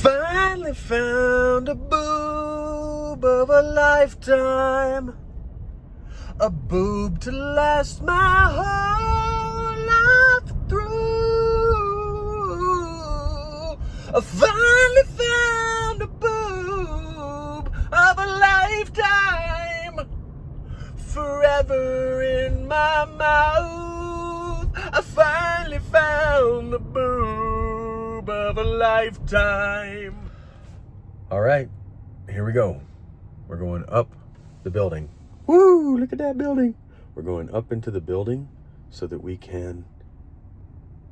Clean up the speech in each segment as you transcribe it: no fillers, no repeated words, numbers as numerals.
finally found a boob of a lifetime, a boob to last my whole life through. I finally found a boob of a lifetime, forever in my mouth. I finally found the boob of a lifetime. All right, here we go. We're going up the building. Woo, look at that building. We're going up into the building so that we can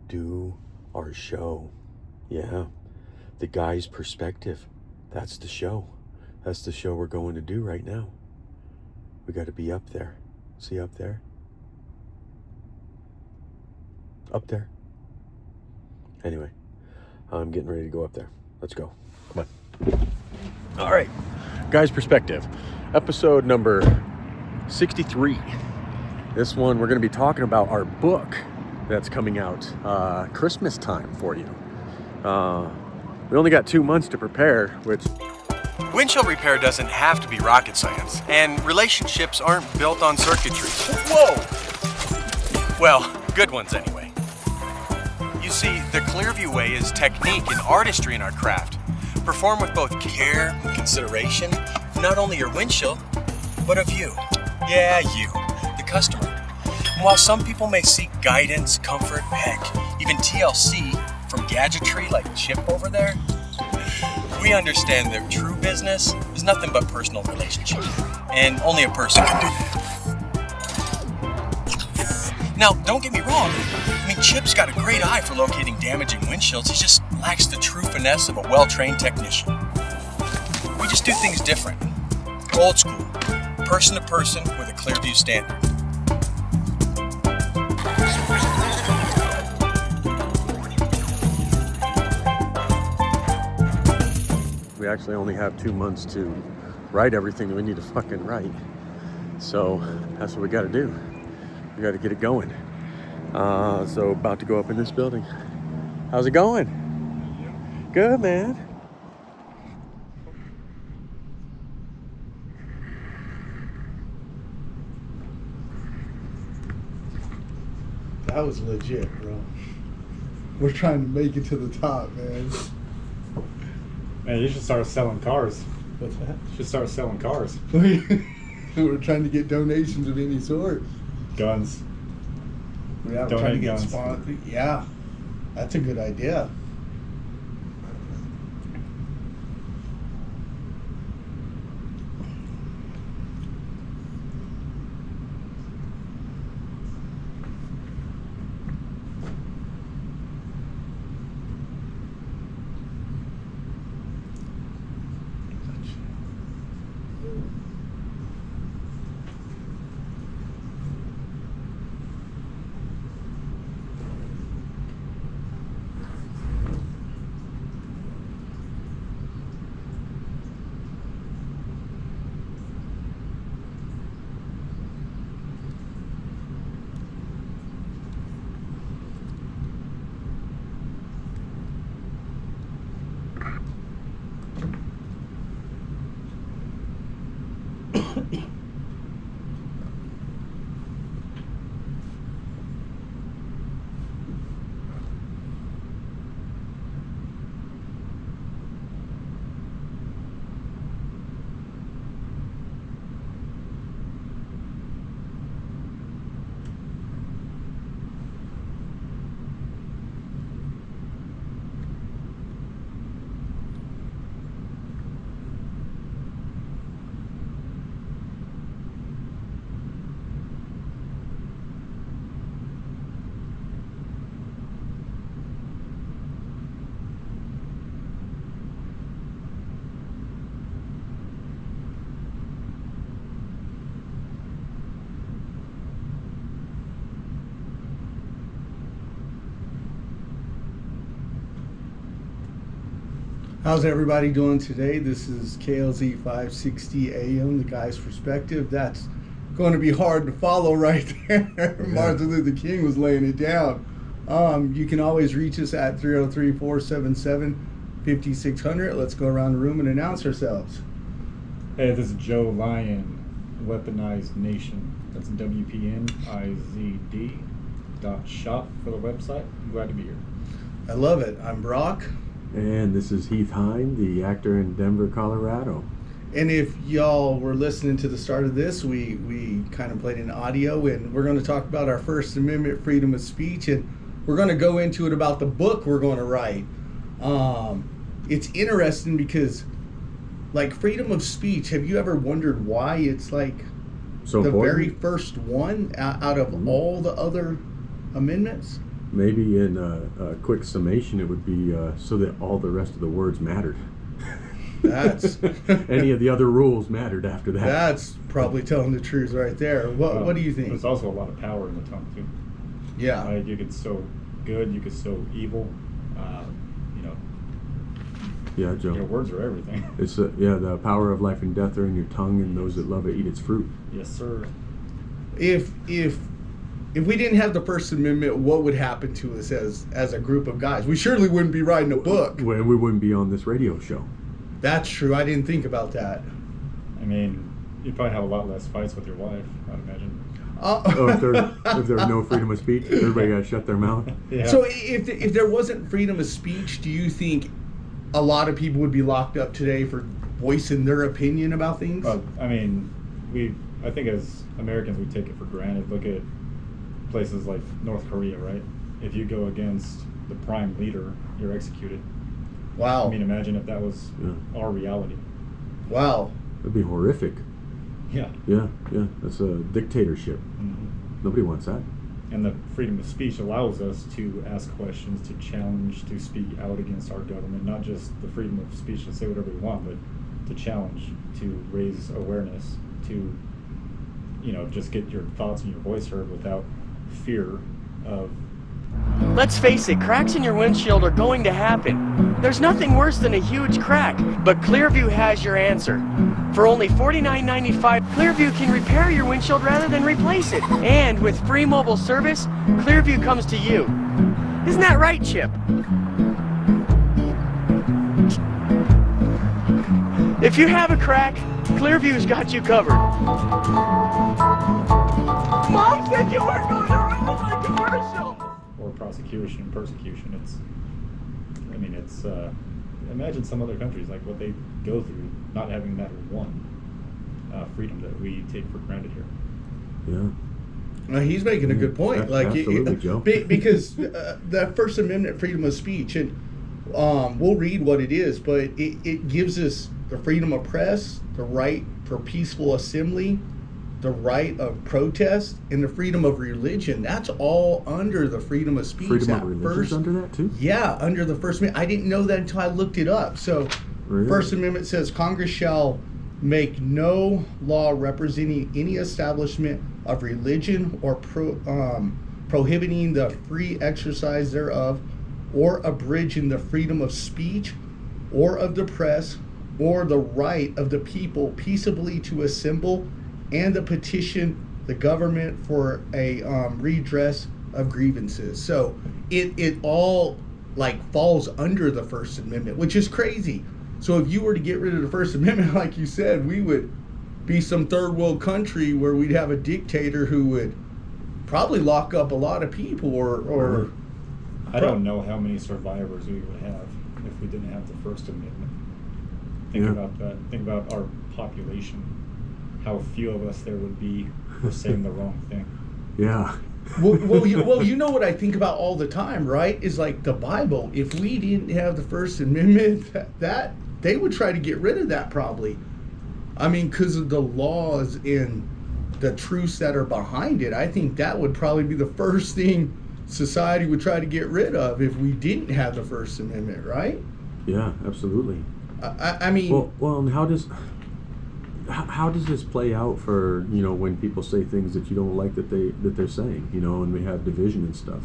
do our show. Yeah, the Guy's Perspective. That's the show. That's the show we're going to do right now. We got to be up there. See up there? Up there. Anyway, I'm getting ready to go up there. Let's go. Come on. All right. Guy's Perspective. Episode number 63. This one, we're going to be talking about our book that's coming out Christmas time for you. We only got 2 months to prepare, which... Windshield repair doesn't have to be rocket science, and relationships aren't built on circuitry. Whoa! Well, good ones anyway. You see, the Clearview way is technique and artistry in our craft, performed with both care and consideration for not only your windshield, but of you. Yeah, you, the customer. And while some people may seek guidance, comfort, heck, even TLC from gadgetry like Chip over there, we understand that true business is nothing but personal relationship, and only a person can do that. Now, don't get me wrong. I mean, Chip's got a great eye for locating damaging windshields. He just lacks the true finesse of a well-trained technician. We just do things different. Old school. Person to person with a Clearview standard. We actually only have 2 months to write everything that we need to fucking write. So that's what we got to do. We got to get it going. So about to go up in this building. How's it going? Good, man. That was legit, bro. We're trying to make it to the top, man. Man, you should start selling cars. What's that? You should start selling cars. We're trying to get donations of any sort. Guns. Yeah, we're Donate trying to get guns. sponsored. Yeah, that's a good idea. How's everybody doing today? This is KLZ 560 AM, the Guy's Perspective. That's going to be hard to follow right there. Yeah. Martin Luther King was laying it down. You can always reach us at 303-477 5600. Let's go around the room and announce ourselves. Hey, this is Joe Lyon, Weaponized Nation. That's WPNIZD.shop for the website. I'm glad to be here. I love it. I'm Brock. And this is Heath Hine, the actor in Denver, Colorado. And if y'all were listening to the start of this, we kind of played an audio, and we're going to talk about our First Amendment freedom of speech, and we're going to go into it about the book we're going to write. It's interesting because, like, freedom of speech, have you ever wondered why it's like So the important? very first one out of all the other amendments? Maybe in a quick summation, it would be so that all the rest of the words mattered. That's Any of the other rules mattered after that. that's probably telling the truth right there. What do you think? There's also a lot of power in the tongue, too. Yeah. Like, you could sow good, you could sow evil. Yeah, Joe. Your words are everything. It's the power of life and death are in your tongue, and those that love it eat its fruit. Yes, sir. If we didn't have the First Amendment, what would happen to us as a group of guys? We surely wouldn't be writing a book. Well, we wouldn't be on this radio show. That's true. I didn't think about that. I mean, you'd probably have a lot less fights with your wife, I'd imagine. Oh, if there was no freedom of speech, everybody got to shut their mouth. Yeah. So if there wasn't freedom of speech, do you think a lot of people would be locked up today for voicing their opinion about things? Well, I mean, I think as Americans, we take it for granted. Look at places like North Korea, right? If you go against the prime leader, you're executed. Wow. I mean, imagine if that was our reality. Wow. That'd be horrific. Yeah. Yeah. That's a dictatorship. Mm-hmm. Nobody wants that. And the freedom of speech allows us to ask questions, to challenge, to speak out against our government. Not just the freedom of speech to say whatever we want, but to challenge, to raise awareness, to, just get your thoughts and your voice heard without fear of... Let's face it, cracks in your windshield are going to happen. There's nothing worse than a huge crack, but Clearview has your answer. For only $49.95, Clearview can repair your windshield rather than replace it. And with free mobile service, Clearview comes to you. Isn't that right, Chip? If you have a crack, Clearview's got you covered. Mom said you weren't going to ruin my commercial! or prosecution and persecution. Imagine some other countries, like what they go through, not having that one freedom that we take for granted here. Yeah. He's making a good point. Absolutely, Joe. Because that First Amendment freedom of speech, and we'll read what it is, but it gives us the freedom of press, the right for peaceful assembly, the right of protest, and the freedom of religion. That's all under the freedom of speech. Freedom of religion's under that too? Yeah, under the First Amendment. I didn't know that until I looked it up. So, Really? First Amendment says Congress shall make no law representing any establishment of religion or prohibiting the free exercise thereof, or abridging the freedom of speech or of the press, or the right of the people peaceably to assemble and to petition the government for a redress of grievances. So it all falls under the First Amendment, which is crazy. So if you were to get rid of the First Amendment, like you said, we would be some third world country where we'd have a dictator who would probably lock up a lot of people or I don't know how many survivors we would have if we didn't have the First Amendment. Think about that. Think about our population. How few of us there would be for saying the wrong thing. Yeah. well, you know what I think about all the time, right? Is like the Bible. If we didn't have the First Amendment, that they would try to get rid of that probably. I mean, because of the laws and the truths that are behind it. I think that would probably be the first thing society would try to get rid of if we didn't have the First Amendment, right? Yeah, absolutely. I mean, well, and how does this play out for when people say things that you don't like that they're saying, and we have division and stuff?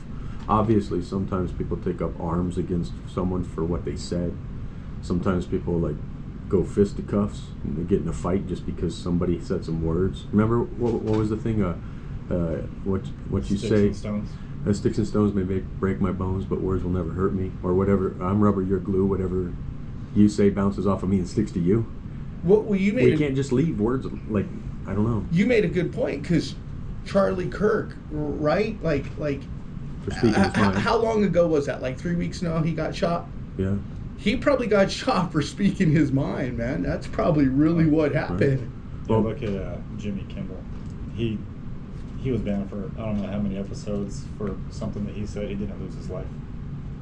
Obviously, sometimes people take up arms against someone for what they said. Sometimes people go fisticuffs and they get in a fight just because somebody said some words. Remember what was the thing? What you Sticks say? and stones. Sticks and stones may break my bones, but words will never hurt me, or whatever. I'm rubber, you're glue. Whatever you say bounces off of me and sticks to you. Well, you made. We can't just leave words like, I don't know. You made a good point, because Charlie Kirk, right? Like. For speaking his mind. How long ago was that? Like 3 weeks now he got shot? Yeah. He probably got shot for speaking his mind, man. That's probably really what happened. Right. Well, look at Jimmy Kimmel. He was banned for I don't know how many episodes for something that he said. He didn't lose his life.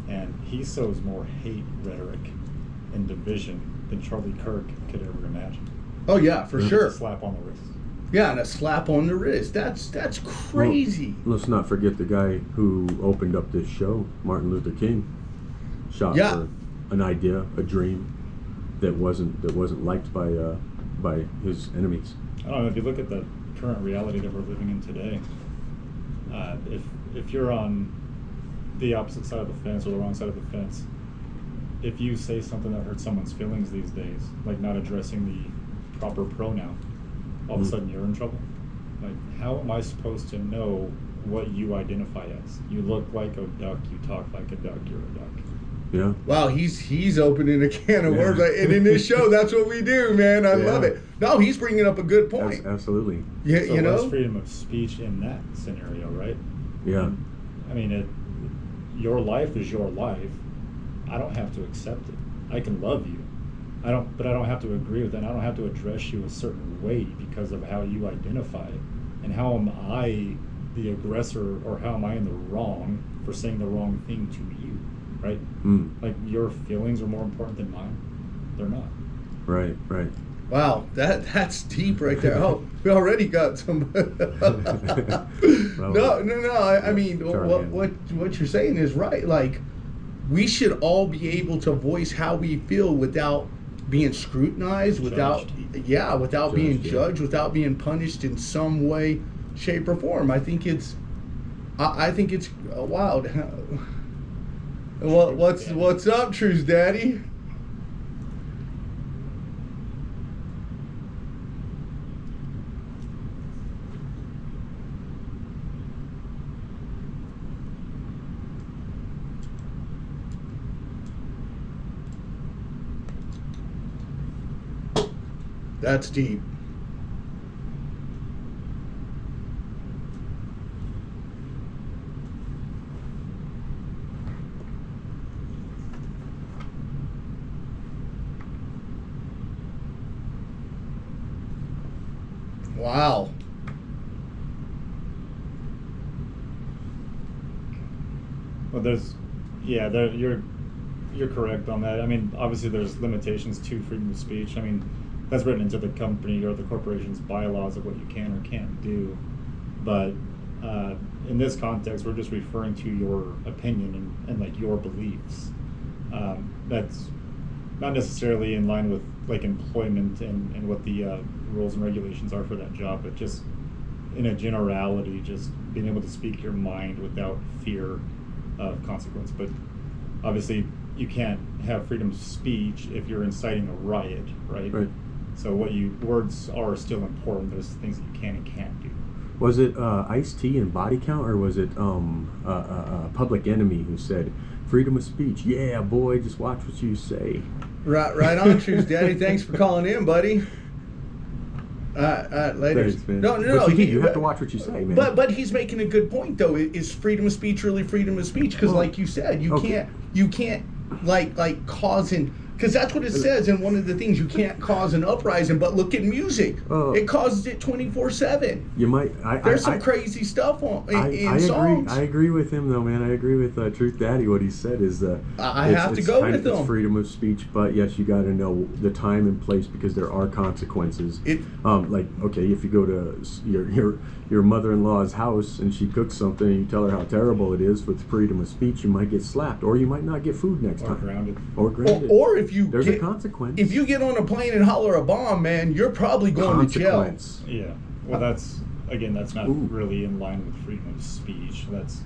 And he sows more hate rhetoric and division than Charlie Kirk could ever imagine. Oh, yeah, for sure. A slap on the wrist. Yeah, and a slap on the wrist. That's crazy. Well, let's not forget the guy who opened up this show, Martin Luther King, shot for an idea, a dream that wasn't liked by his enemies. I don't know, if you look at the current reality that we're living in today, if you're on the opposite side of the fence or the wrong side of the fence, if you say something that hurts someone's feelings these days, like not addressing the proper pronoun, all of a sudden you're in trouble. Like, how am I supposed to know what you identify as? You look like a duck, you talk like a duck, you're a duck. Yeah. Wow, he's opening a can of worms, and in this show, that's what we do, man. I love it. No, he's bringing up a good point. Absolutely. Yeah, so you know, what's freedom of speech in that scenario, right? Yeah. I mean, your life is your life. I don't have to accept it. I can love you. But I don't have to agree with it. I don't have to address you a certain way because of how you identify. And how am I the aggressor, or how am I in the wrong for saying the wrong thing to you, right? Like, your feelings are more important than mine. They're not. Right. wow, that's deep right there. Oh, we already got some. No. I mean, what you're saying is right. Like, we should all be able to voice how we feel without being scrutinized, without being judged, without being punished in some way, shape, or form. I think it's wild. What's up, Truce Daddy? That's deep. Wow. Well, you're correct on that. I mean, obviously there's limitations to freedom of speech. I mean, that's written into the company or the corporation's bylaws of what you can or can't do. But in this context, we're just referring to your opinion and like your beliefs. That's not necessarily in line with like employment and what the rules and regulations are for that job, but just in a generality, just being able to speak your mind without fear of consequence. But obviously, you can't have freedom of speech if you're inciting a riot, right? Right. So words are still important. There's things that you can and can't do. Was it Ice-T and Body Count, or was it Public Enemy who said, freedom of speech? Yeah, boy, just watch what you say. Right on, Truce Daddy. Thanks for calling in, buddy. Later. Thanks, man. No. You have to watch what you say, man. But he's making a good point, though. Is freedom of speech really freedom of speech? Because, like you said, you can't like causing. Because that's what it says in one of the things. You can't cause an uprising, but look at music. It causes it 24/7. You might. There's some crazy stuff in songs. I agree with him, though, man. I agree with Truth Daddy. What he said is I have to go with him. It's freedom of speech, but yes, you got to know the time and place because there are consequences. Like, okay, if you go to your mother-in-law's house and she cooks something and you tell her how terrible it is with freedom of speech, you might get slapped, or you might not get food next time. Or grounded. Or if there's a consequence. If you get on a plane and holler a bomb, man, you're probably going to jail. Yeah. Well, that's not really in line with freedom of speech. That's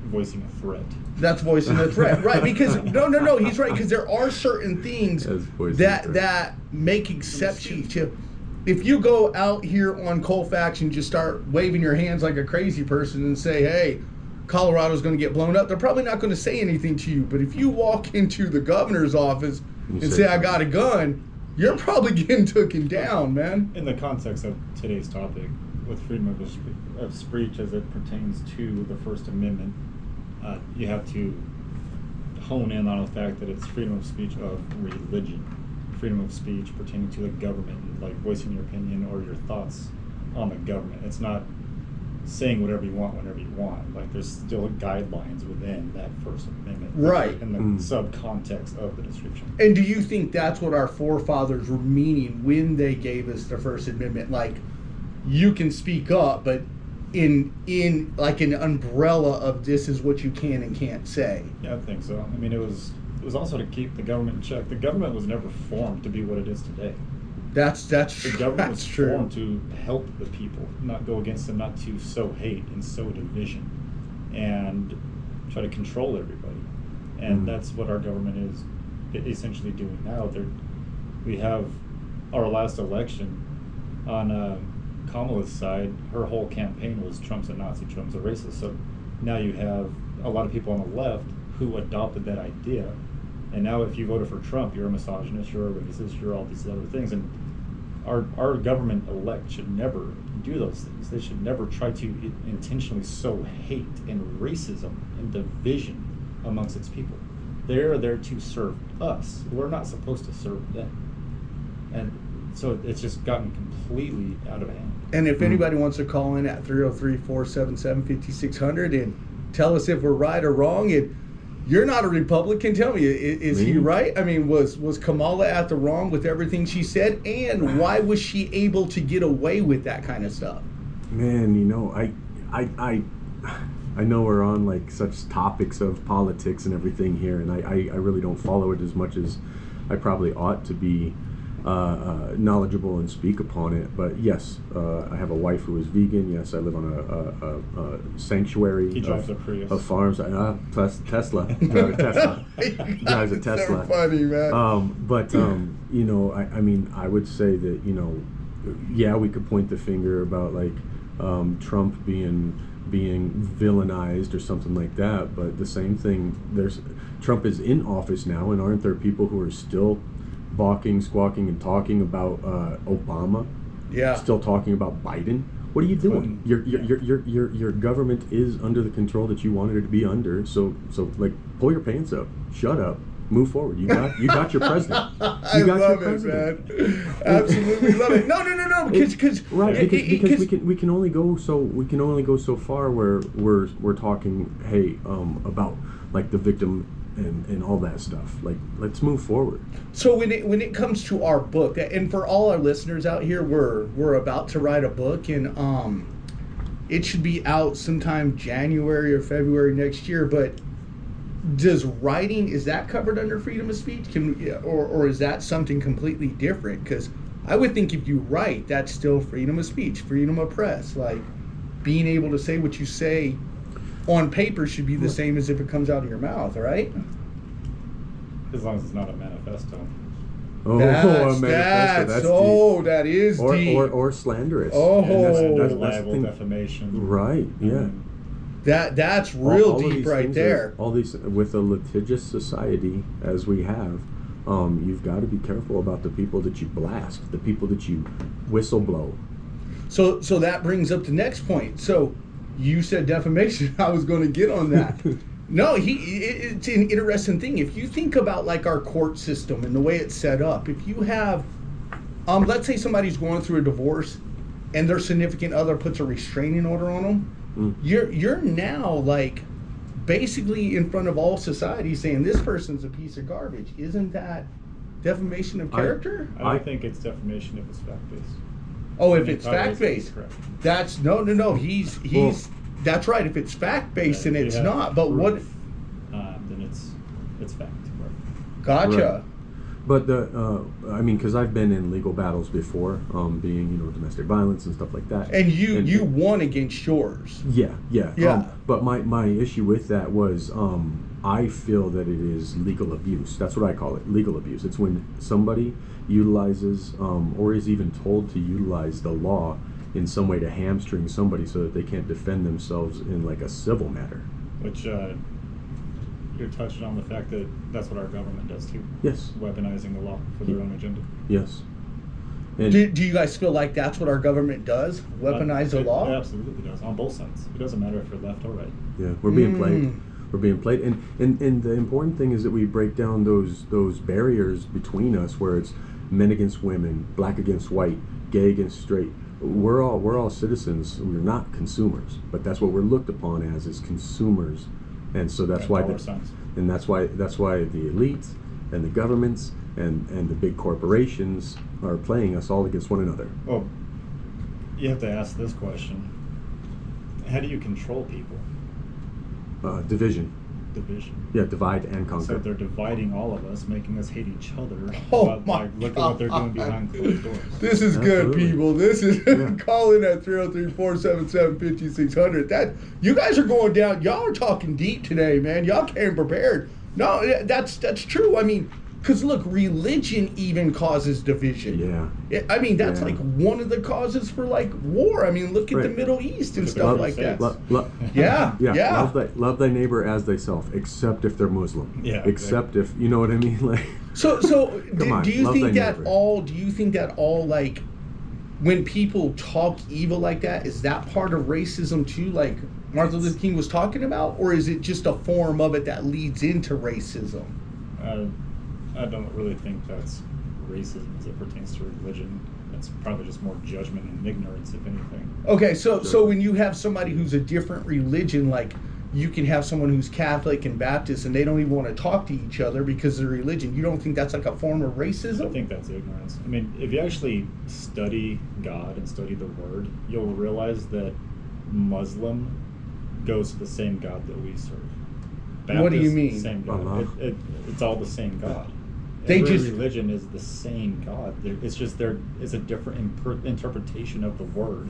voicing a threat. That's voicing a threat, right? Because no, he's right. Because there are certain things that make exceptions to. If you go out here on Colfax and just start waving your hands like a crazy person and say, "Hey, Colorado's going to get blown up, they're probably not going to say anything to you. But if you walk into the governor's office and say, I got a gun, you're probably getting taken down, man. In the context of today's topic, with freedom of speech as it pertains to the First Amendment, you have to hone in on the fact that it's freedom of speech of religion, freedom of speech pertaining to the government, like voicing your opinion or your thoughts on the government. It's not saying whatever you want whenever you want. Like, there's still guidelines within that First Amendment, right, in the subcontext of the description. And do you think that's what our forefathers were meaning when they gave us the First Amendment? Like, you can speak up, but in like an umbrella of this is what you can and can't say. Yeah, I think so. I mean, it was also to keep the government in check. The government was never formed to be what it is today. That's The true. government That's was true. formed to help the people, not go against them, not to sow hate and sow division, and try to control everybody. And that's what our government is essentially doing now. We have our last election on Kamala's side. Her whole campaign was Trump's a Nazi, Trump's a racist. So now you have a lot of people on the left who adopted that idea. And now if you voted for Trump, you're a misogynist, you're a racist, you're all these other things. And our government elect should never do those things. They should never try to intentionally sow hate and racism and division amongst its people. They're there to serve us. We're not supposed to serve them. And so it's just gotten completely out of hand. And if anybody wants to call in at 303-477-5600 and tell us if we're right or wrong, and you're not a Republican, tell me, is he right? I mean, was Kamala at the wrong with everything she said? And why was she able to get away with that kind of stuff? Man, you know, I know we're on like such topics of politics and everything here, and I really don't follow it as much as I probably ought to be knowledgeable and speak upon it. But yes, I have a wife who is vegan. Yes, I live on a sanctuary He drives a Prius. of farms. Tesla. Drive a Tesla. Drives a Tesla. So funny, man. You know, I mean, I would say that, you know, yeah, we could point the finger about like Trump being villainized or something like that, but the same thing, Trump is in office now, and aren't there people who are still balking, squawking, and talking about Obama? Yeah. Still talking about Biden? What are you doing? Your government is under the control that you wanted it to be under. So like, pull your pants up, shut up, move forward. You got your president. I love it, man. Absolutely love it. No. Because we can only go so far where we're talking, hey, about like the victim and all that stuff. Like, let's move forward. So when it comes to our book, and for all our listeners out here, we're about to write a book, and it should be out sometime January or February next year. But does writing, is that covered under freedom of speech? Or is that something completely different? Because I would think if you write, that's still freedom of speech, freedom of press. Like, being able to say what you say on paper should be the same as if it comes out of your mouth, right? As long as it's not a manifesto. Oh, a manifesto. That's deep. That is deep. Or slanderous. Oh. That's the libel, thing. defamation. Right, yeah. That's real all of deep these right things there. All these, with a litigious society as we have, you've got to be careful about the people that you blast, the people that you whistle blow. So that brings up the next point. So you said defamation. I was going to get on that. No, it's an interesting thing. If you think about like our court system and the way it's set up, if you have, let's say somebody's going through a divorce and their significant other puts a restraining order on them, you're now like basically in front of all society saying this person's a piece of garbage. Isn't that defamation of character? I think it's defamation if it's fact-based. Oh, if it's fact-based, correct. that's no. He's that's right. If it's fact-based, and it's not. But what? Then it's fact. Right. Gotcha. Right. But I mean, because I've been in legal battles before, being domestic violence and stuff like that. And you won against yours. Yeah. But my issue with that was I feel that it is legal abuse. That's what I call it, legal abuse. It's when somebody utilizes or is even told to utilize the law in some way to hamstring somebody so that they can't defend themselves in like a civil matter. Which you're touching on the fact that that's what our government does too. Yes. Weaponizing the law for their own agenda. Yes. And Do you guys feel like that's what our government does? Weaponize the law? It absolutely does, on both sides. It doesn't matter if you're left or right. yeah, we're being played. We're being played, and the important thing is that we break down those barriers between us, where it's men against women, black against white, gay against straight. We're all citizens. We're not consumers, but that's what we're looked upon as consumers, and so that's why dollar signs. and that's why the elites and the governments and the big corporations are playing us all against one another. Well, you have to ask this question: how do you control people? Division. Division. Yeah, divide and So conquer. they're dividing all of us, making us hate each other. Oh But, my like, look at what they're doing behind closed doors. This is good, Absolutely. people. This is Yeah. calling at 303-477-5600. That you guys are going down. Y'all are talking deep today, man. Y'all came prepared. No, that's true. I mean, because look, religion even causes division. Yeah. I mean, that's Yeah. like one of the causes for like war. I mean, look at the Right. Middle East and Look at stuff the like that. States. Yeah, Yeah, yeah. love thy neighbor as thyself, except if they're Muslim. Yeah, Except if, you know what I mean? Like, So Come on, do you love think thy that neighbor. all? Do you think that all like when people talk evil like that, is that part of racism too? Like Martin Luther King was talking about, or is it just a form of it that leads into racism? I don't really think that's racism as it pertains to religion. It's probably just more judgment and ignorance, if anything. Okay, so when you have somebody who's a different religion, like you can have someone who's Catholic and Baptist, and they don't even want to talk to each other because of their religion. You don't think that's like a form of racism? I think that's ignorance. I mean, if you actually study God and study the Word, you'll realize that Muslim goes to the same God that we serve. What do you Baptist, mean? Same God. Allah. It's all the same God. They Every just- religion is the same God. It's just it's a different interpretation of the Word.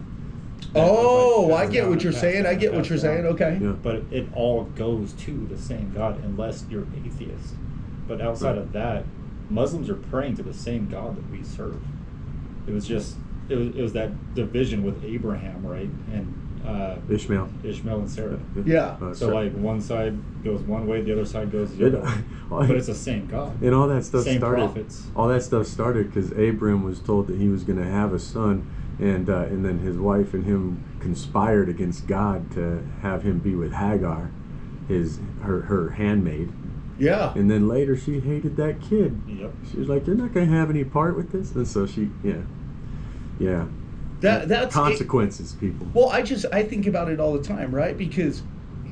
Oh, I Passed get down what you're and saying. passed I down get and what you're passed down. saying. Okay. Yeah. But it all goes to the same God unless you're atheist. But outside of that, Muslims are praying to the same God that we serve. It was just it was that division with Abraham, right? And Ishmael. Ishmael and Sarah. Yeah. So like one side goes one way, the other side goes the other way. But it's the same God. And all that stuff Same started. prophets. All that stuff started because Abram was told that he was going to have a son, and then his wife and him conspired against God to have him be with Hagar, her handmaid. Yeah. And then later she hated that kid. Yep. She was like, "You're not going to have any part with this," and so yeah. That's Consequences, people. Well, I think about it all the time, right? Because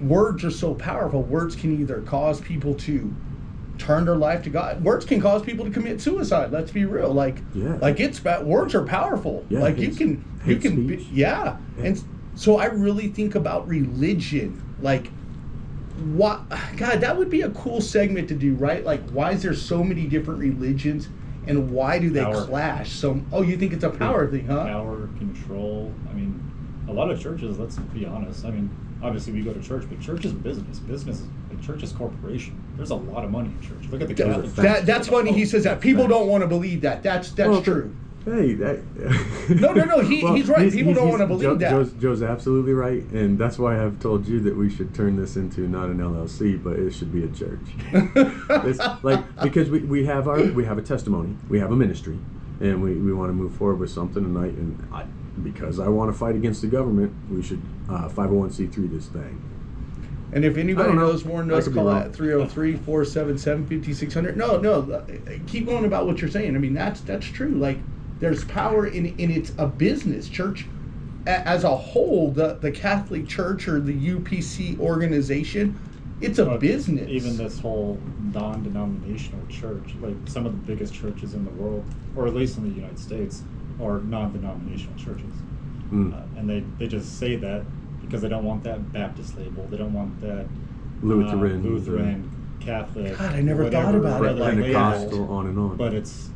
words are so powerful. Words can either cause people to turn their life to God. Words can cause people to commit suicide. Let's be real. Like it's bad. Words are powerful. Yeah, like hate you can speech. yeah. And so I really think about religion. Like what? God, that would be a cool segment to do, right? Like why is there so many different religions? And why do they Power. clash? So, you think it's a power thing, huh? Power, control. I mean, a lot of churches, let's be honest. I mean, obviously we go to church, but church is business. Church is corporation. There's a lot of money in church. Look at the Catholic Church. That's funny. He says that people don't want to believe that. That's true. Hey, that. No. He's right. People don't want to believe that. Joe's absolutely right, and that's why I've told you that we should turn this into not an LLC, but it should be a church. It's like because we have a testimony, we have a ministry, and we want to move forward with something. And I because I want to fight against the government, we should 501c3 this thing. And if anybody I don't know. knows more, knows, I could be call wrong. at 303-477-5600. No, keep going about what you're saying. I mean, that's true. Like, there's power in it's a business. Church, as a whole, the Catholic Church or the UPC organization, it's a business. Even this whole non-denominational church, like some of the biggest churches in the world, or at least in the United States, are non-denominational churches. And they just say that because they don't want that Baptist label. They don't want that Lutheran, Catholic. God, I never whatever, thought about it other like Pentecostal, label. on and on. But it's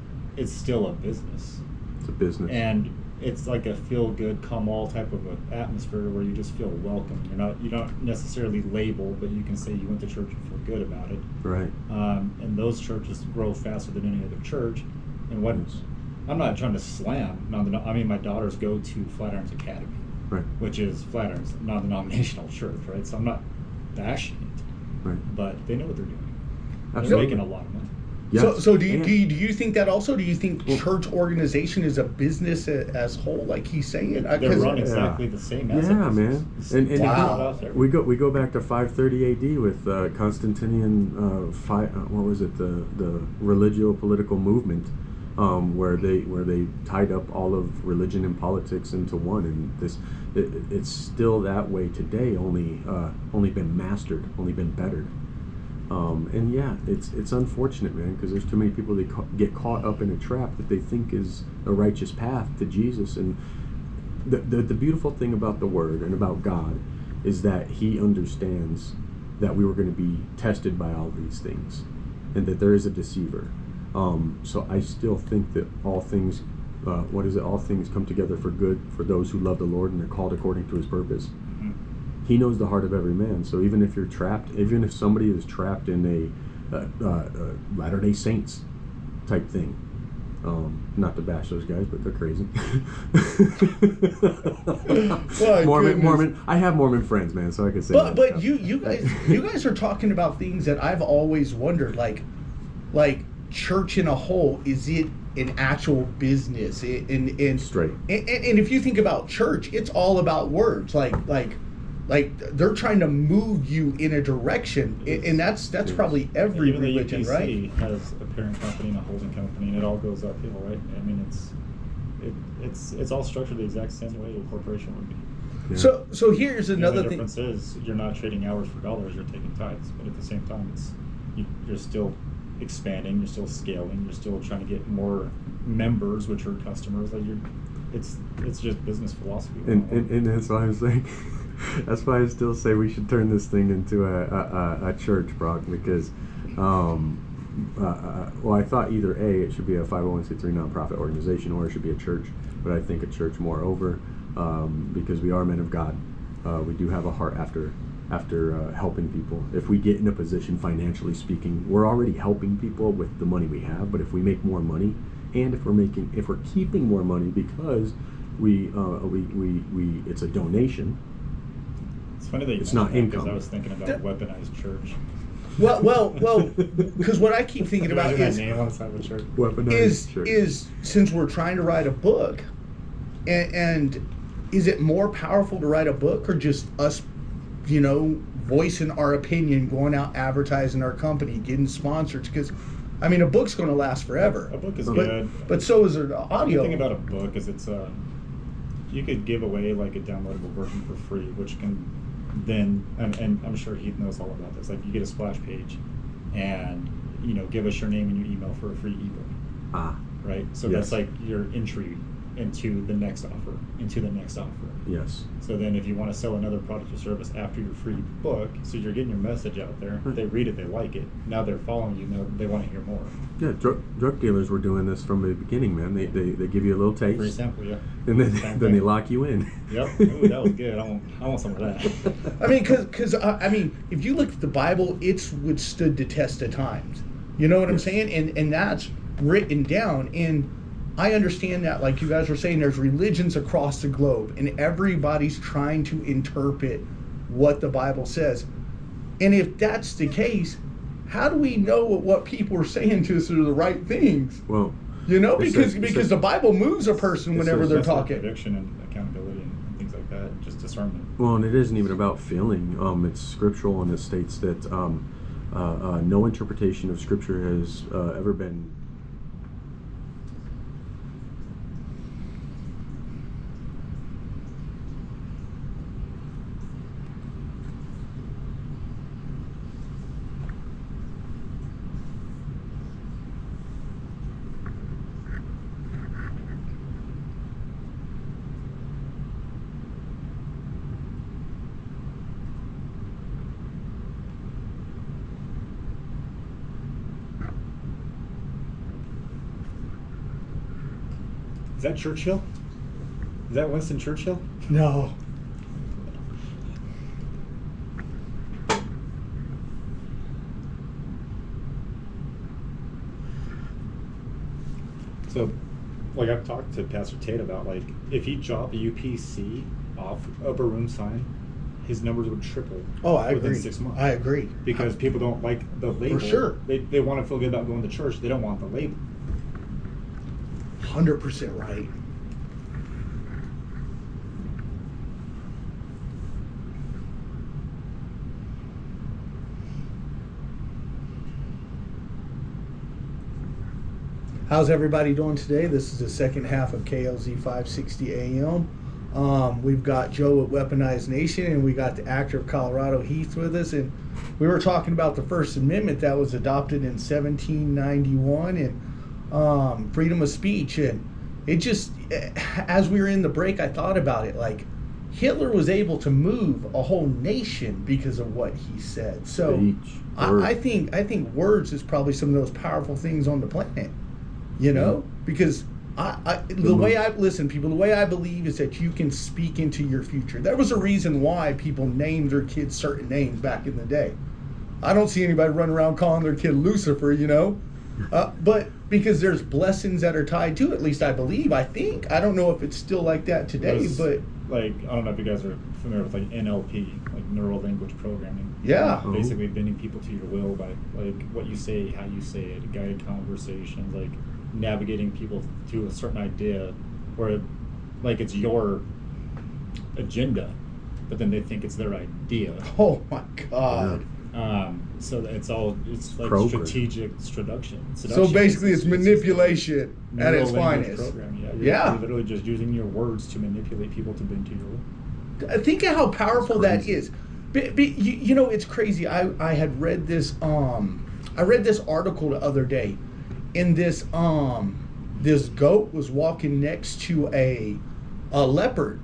still a business. It's a business. And it's like a feel-good, come-all type of an atmosphere where you just feel welcome. You don't necessarily label, but you can say you went to church and feel good about it. Right. And those churches grow faster than any other church. And what Yes. I'm not trying to slam I mean, my daughters go to Flatirons Academy, Right. which is Flatirons non-denominational church, right? So I'm not bashing it, Right. but they know what they're doing. Absolutely. They're making a lot of money. Yes. So do you think that also? Do you think church organization is a business as whole, like he's saying? They're run exactly the same as Yeah, a man. business. And Wow. we go back to 530 AD with Constantinian. What was it? The religio-political movement, where they tied up all of religion and politics into one, and it's still that way today. Only been mastered, only been bettered. And yeah, it's unfortunate, man, because there's too many people that get caught up in a trap that they think is a righteous path to Jesus. And the beautiful thing about the Word and about God is that He understands that we were going to be tested by all these things, and that there is a deceiver. So I still think that all things, all things come together for good for those who love the Lord and are called according to His purpose. He knows the heart of every man. So even if you're trapped, even if somebody is trapped in a Latter-day Saints type thing, not to bash those guys, but they're crazy. Mormon. I have Mormon friends, man, so I can say. But you guys are talking about things that I've always wondered, like church in a whole. Is it an actual business? And Straight. And if you think about church, it's all about words, like they're trying to move you in a direction, and that's probably every Even religion, the right? UPC has a parent company and a holding company, and it all goes uphill, right? I mean, it's all structured the exact same way a corporation would be. Yeah. So here's The another only thing. difference is you're not trading hours for dollars; you're taking tithes. But at the same time, you're still expanding, you're still scaling, you're still trying to get more members, which are customers. Like it's just business philosophy. And that's why I'm saying. That's why I still say we should turn this thing into a church, Brock, because, well, I thought either A, it should be a 501c3 nonprofit organization, or it should be a church, but I think a church moreover, because we are men of God. We do have a heart after helping people. If we get in a position, financially speaking, we're already helping people with the money we have, but if we make more money, and if we're keeping more money because we it's a donation. It's funny that you It's not mentioned that, income. because I was thinking about weaponized church. Well, because what I keep thinking about Imagine is that name on the side of a church. Weaponized church. is since we're trying to write a book, and is it more powerful to write a book or just us, voicing our opinion, going out advertising our company, getting sponsors? Because I mean, a book's going to last forever. A book is good. But so is an The audio. thing about a book is it's you could give away like a downloadable version for free, which can then and I'm sure Heath knows all about this. Like you get a splash page, and give us your name and your email for a free ebook. Right. So Yes. that's like your entry into the next offer. Yes. So then if you want to sell another product or service after your free book, so you're getting your message out there, they read it, they like it, now they're following you, now they want to hear more. Yeah, drug dealers were doing this from the beginning, man. They give you a little taste, Free sample, yeah. and then Same they thing. lock you in. Yep. Ooh, that was good. I want some of that. I mean, because if you look at the Bible, it's withstood the test of times. You know what I'm Yes. saying? And that's written down. And I understand that, like you guys were saying, there's religions across the globe, and everybody's trying to interpret what the Bible says. And if that's the case, how do we know what people are saying to us are the right things? Well, Because it says- the Bible moves a person it whenever says they're That's like talking. Conviction and accountability and things like that, just discernment. well, and it isn't even about feeling. It's scriptural, and it states that no interpretation of Scripture has ever been. Is that Churchill? Is that Winston Churchill? No. So, like I've talked to Pastor Tate about, like, if he dropped a UPC off upper room sign, his numbers would triple. Oh, I within agree. 6 months. I agree. Because people don't like the label. For sure. They want to feel good about going to church. They don't want the label. 100% right. How's everybody doing today? This is the second half of KLZ 560 AM. We've got Joe at Weaponized Nation, and we got the actor of Colorado, Heath, with us. And we were talking about the First Amendment that was adopted in 1791 and freedom of speech. And it just, as we were in the break, I thought about it. Like, Hitler was able to move a whole nation because of what he said. So I think words is probably some of those powerful things on the planet. You know, because the way I listen, people, the way I believe is that you can speak into your future. There was a reason why people named their kids certain names back in the day. I don't see anybody running around calling their kid Lucifer, you know, but because there's blessings that are tied to it. At least I believe. I think. I don't know if it's still like that today, but like, I don't know if you guys are familiar with like NLP, like neuro language programming. Yeah. Basically bending people to your will by like what you say, how you say it, guided conversations, like navigating people to a certain idea where like it's your agenda, but then they think it's their idea. Oh my God. So it's like strategic seduction. So basically it's manipulation at its finest. You're literally just using your words to manipulate people to bend to your will. Think of how powerful that is. You know, it's crazy. I had read this I read this article the other day. And this goat was walking next to a leopard,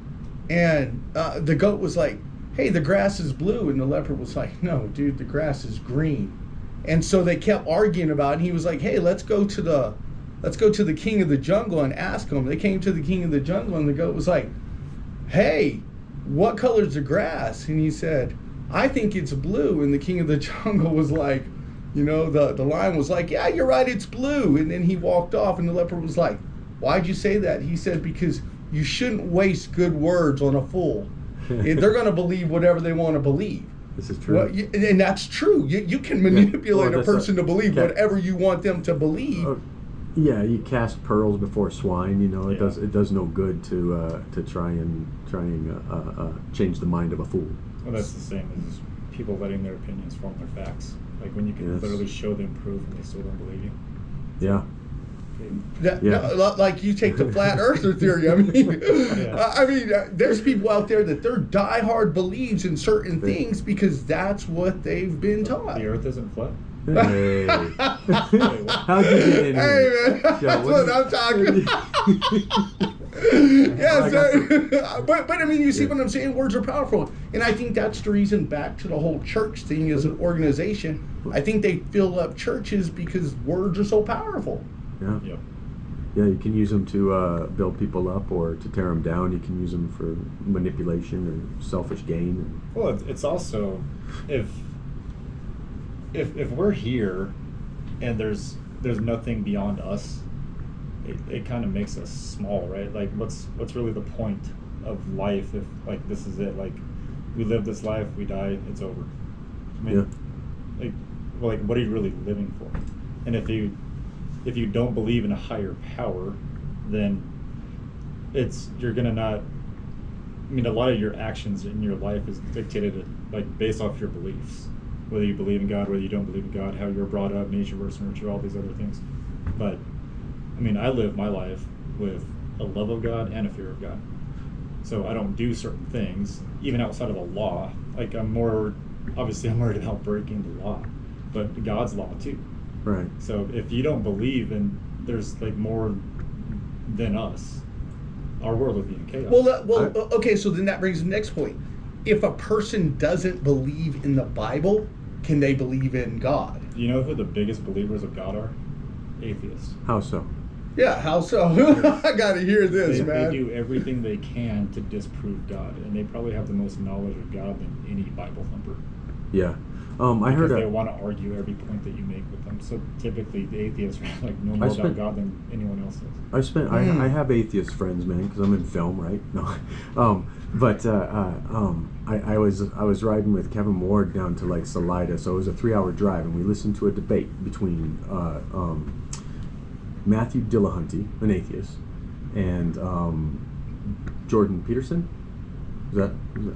and the goat was like, "Hey, the grass is blue," and the leopard was like, "No, dude, the grass is green." And so they kept arguing about it. And he was like, "Hey, let's go to the king of the jungle and ask him." They came to the king of the jungle, and the goat was like, "Hey, what color's the grass?" And he said, "I think it's blue." And the king of the jungle was like, you know, the lion was like, "Yeah, you're right, it's blue." And then he walked off, and the leopard was like, "Why'd you say that?" He said, "Because you shouldn't waste good words on a fool. They're going to believe whatever they want to believe." This is true. Well, and that's true. You can manipulate a person to believe whatever you want them to believe. Yeah, you cast pearls before swine. You know, it does no good to try and change the mind of a fool. Well, that's the same as people letting their opinions form their facts. Like when you can literally show them proof and they still don't believe you. Yeah. No, like you take the flat earther theory. I mean, there's people out there that their diehard believes in certain things because that's what they've been taught. The earth isn't flat. Hey. How'd you get in here? Hey man, that's what I'm talking about. Yeah, so, but I mean, you see what I'm saying? Words are powerful, and I think that's the reason. Back to the whole church thing as an organization, I think they fill up churches because words are so powerful. Yeah. Yep. Yeah, you can use them to build people up or to tear them down. You can use them for manipulation or selfish gain. Well, it's also if we're here and there's nothing beyond us, it kind of makes us small, right? Like what's really the point of life if like this is it? Like we live this life, we die, it's over. I mean, like what are you really living for? And if you don't believe in a higher power, then you're gonna not. I mean, a lot of your actions in your life is dictated like based off your beliefs, whether you believe in God, whether you don't believe in God, how you're brought up, nature versus nurture, all these other things. But I mean, I live my life with a love of God and a fear of God. So I don't do certain things, even outside of the law. Like I'm worried about breaking the law, but God's law too. Right. So if you don't believe in there's like more than us, our world would be in chaos. Okay, so then that brings the next point. If a person doesn't believe in the Bible, can they believe in God? Do you know who the biggest believers of God are? Atheists. How so? Yeah, how so? I gotta hear this, man. They do everything they can to disprove God, and they probably have the most knowledge of God than any Bible thumper. Yeah. I heard because they want to argue every point that you make with them. So typically, the atheists are like know I more spent- about God than anyone else does. I have atheist friends, man, because I'm in film, right? No, I was riding with Kevin Ward down to like Salida, so it was a 3-hour drive, and we listened to a debate between Matthew Dillahunty, an atheist, and Jordan Peterson. Is that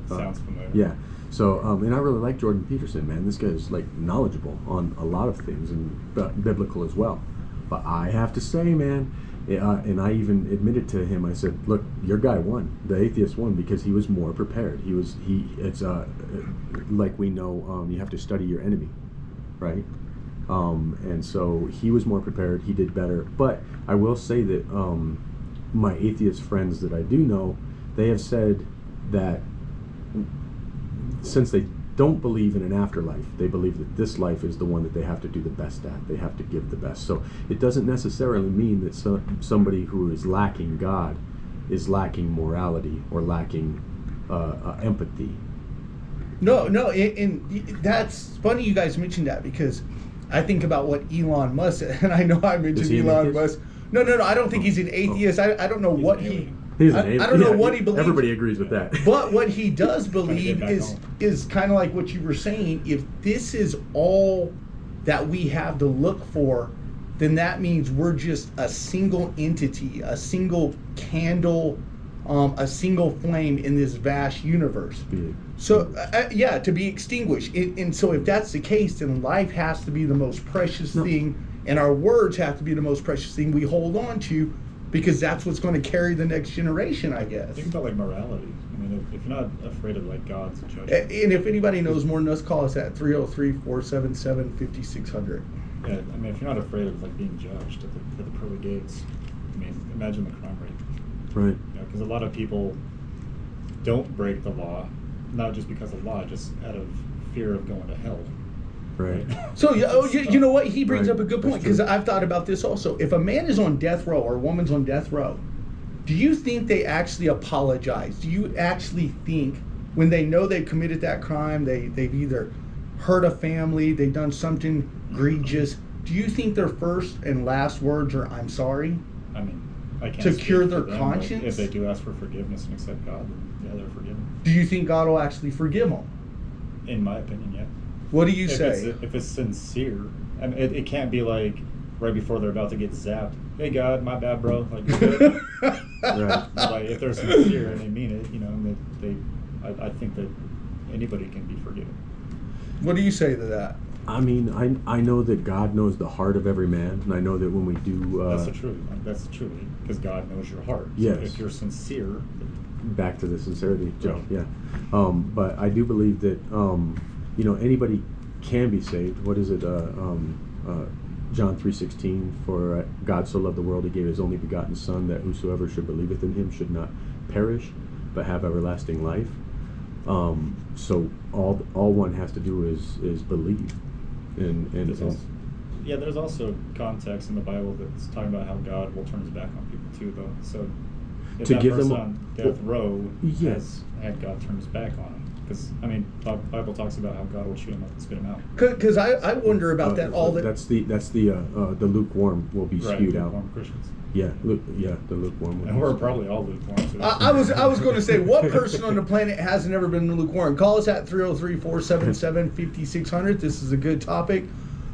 Sounds familiar. yeah. So, and I really like Jordan Peterson, man. This guy's like knowledgeable on a lot of things and biblical as well. But I have to say, man, and I even admitted to him, I said, look, your guy won. The atheist won because he was more prepared. It's like we know, you have to study your enemy, right? And so he was more prepared. He did better. But I will say that my atheist friends that I do know, they have said that since they don't believe in an afterlife, they believe that this life is the one that they have to do the best at. They have to give the best. So it doesn't necessarily mean that somebody who is lacking God is lacking morality or lacking empathy. No, and that's funny you guys mentioned that, because I think about what Elon Musk, and I know I mentioned he an Elon atheist? Musk. No, I don't think he's an atheist. I don't know what he... He's I don't know what he believes. Everybody agrees with that. But what he does believe back is home. is kind of like what you were saying. If this is all that we have to look for, then that means we're just a single entity, a single candle, a single flame in this vast universe. So, yeah, to be extinguished. And so if that's the case, then life has to be the most precious thing, and our words have to be the most precious thing we hold on to, because that's what's going to carry the next generation, I guess. Think about like morality. I mean, if you're not afraid of like God's judgment. And if anybody knows more than us, call us at 303-477-5600. Yeah, I mean, if you're not afraid of like being judged at the pearly gates, I mean, imagine the crime rate. Right. Because a lot of people don't break the law, not just because of law, just out of fear of going to hell. Right. So, you know what? He brings Right. up a good That's point, because true. I've thought about this also. If a man is on death row or a woman's on death row, do you think they actually apologize? Do you actually think when they know they committed that crime, they've either hurt a family, they've done something egregious, do you think their first and last words are, I'm sorry? I mean, I can't To speak cure for their them, but conscience? If they do ask for forgiveness and accept God, then yeah, they're forgiven. Do you think God will actually forgive them? In my opinion, yeah. What do you say? If it's sincere, I mean, it can't be like right before they're about to get zapped. Hey God, my bad, bro. Like, you're good. Right. Like if they're sincere and they mean it, you know, and I think that anybody can be forgiven. What do you say to that? I mean, I know that God knows the heart of every man, and I know that when we do That's the truth. That's the truth, because God knows your heart. Yes. So if you're sincere, back to the sincerity, Joe. Right. Yeah. But I do believe that anybody can be saved. What is it? John 3:16. For God so loved the world, He gave His only begotten Son, that whosoever should believeth in Him should not perish, but have everlasting life. So all one has to do is believe, and there's also context in the Bible that's talking about how God will turn His back on people too, though. So if To that give person them- on death row Yes. has had God turn His back on him, because I mean, the Bible talks about how God will chew him up and spit him out. Because I wonder about that all the... That's the lukewarm will be spewed out. Lukewarm Christians. Yeah, the lukewarm. will And be we're spewed probably all lukewarm. So I was going to say, what person on the planet hasn't ever been lukewarm? Call us at 303-477-5600. This is a good topic.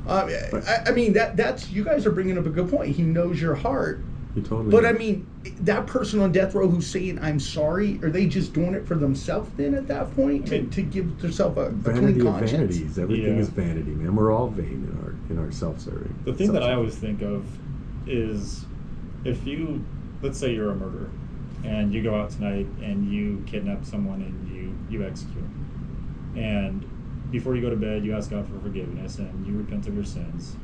I mean, that's you guys are bringing up a good point. He knows your heart. You totally. But I mean, that person on death row who's saying I'm sorry, are they just doing it for themselves then at that point, I mean, to give themselves a vanity clean of conscience? vanities. Everything Yeah. is vanity, man. We're all vain in our self-serving. the thing that I always think of is, if you, let's say you're a murderer, and you go out tonight and you kidnap someone and you execute them, and before you go to bed you ask God for forgiveness and you repent of your sins,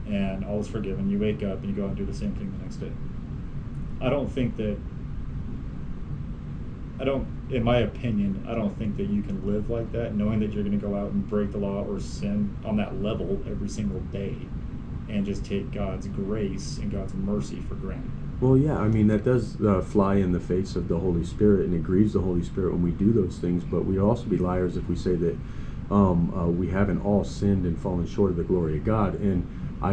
and all is forgiven. You wake up and you go out and do the same thing the next day. In my opinion, I don't think that you can live like that, knowing that you're going to go out and break the law or sin on that level every single day, and just take God's grace and God's mercy for granted. Well, yeah, I mean, that does fly in the face of the Holy Spirit, and it grieves the Holy Spirit when we do those things, but we'd also be liars if we say that We haven't all sinned and fallen short of the glory of God. And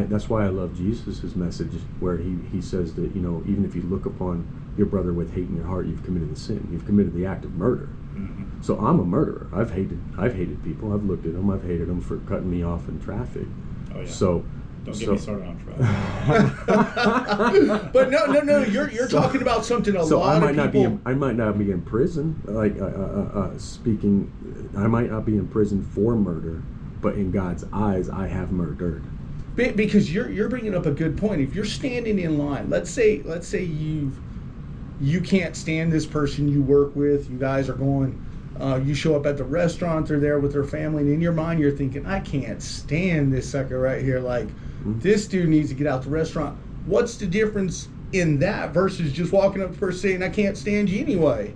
that's why I love Jesus' message, where he says that, you know, even if you look upon your brother with hate in your heart, you've committed a sin. You've committed the act of murder. Mm-hmm. So I'm a murderer. I've hated people. I've looked at them. I've hated them for cutting me off in traffic. Oh, yeah. So don't get me started on traffic. But no. You're talking about something a lot of people. I might not be in prison. Like speaking, I might not be in prison for murder, but in God's eyes, I have murdered. Because you're bringing up a good point. If you're standing in line, let's say you can't stand this person you work with. You guys are going. You show up at the restaurant. They're there with their family, and in your mind, you're thinking, "I can't stand this sucker right here. Like, this dude needs to get out the restaurant." What's the difference in that versus just walking up to the person saying, "I can't stand you anyway"?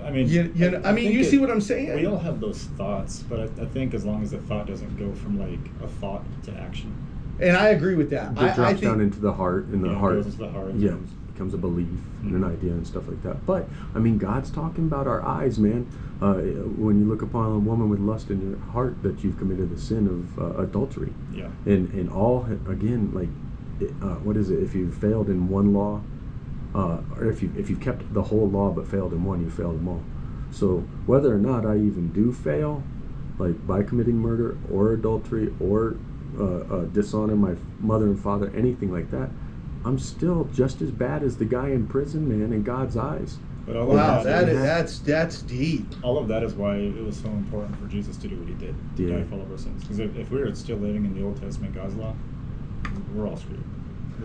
I mean, you see what I'm saying? We all have those thoughts, but I think as long as the thought doesn't go from like a thought to action. And I agree with that. It drops down into the heart, and the heart, goes into the heart. yeah, becomes a belief and an idea and stuff like that. But I mean, God's talking about our eyes, man. When you look upon a woman with lust in your heart, that you've committed the sin of adultery. Yeah. And all, again, like, what is it? If you failed in one law, or if you've kept the whole law but failed in one, you failed them all. So whether or not I even do fail, like by committing murder or adultery or dishonor my mother and father, anything like that, I'm still just as bad as the guy in prison, man, in God's eyes. But all Wow, of that, that's deep. all of that is why it was so important for Jesus to do what he did, Yeah. die for all of our sins. Because if we were still living in the Old Testament God's law, we're all screwed.